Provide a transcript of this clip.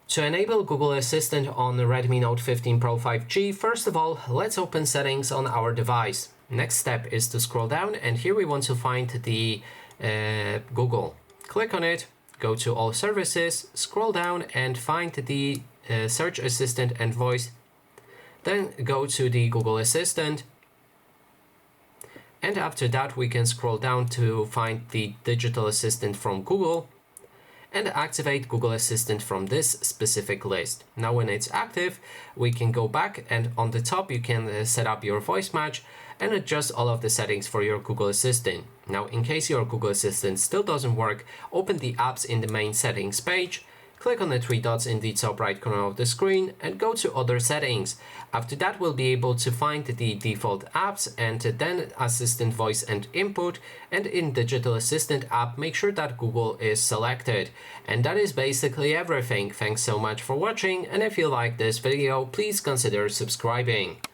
To enable Google Assistant on the Redmi Note 15 Pro 5G, first of all, let's open settings on our device. Next step is to scroll down, and here we want to find the Google. Click on it, go to all services, scroll down and find the search assistant and voice. Then go to the Google Assistant. And after that, we can scroll down to find the digital assistant from Google and activate Google Assistant from this specific list. Now when it's active, we can go back, and on the top you can set up your voice match and adjust all of the settings for your Google Assistant. Now in case your Google Assistant still doesn't work, open the apps in the main settings page, click on the three dots in the top right corner of the screen and go to other settings. After that, we'll be able to find the default apps and then assistant voice and input, and in digital assistant app make sure that Google is selected. And that is basically everything. Thanks so much for watching, and if you like this video, please consider subscribing.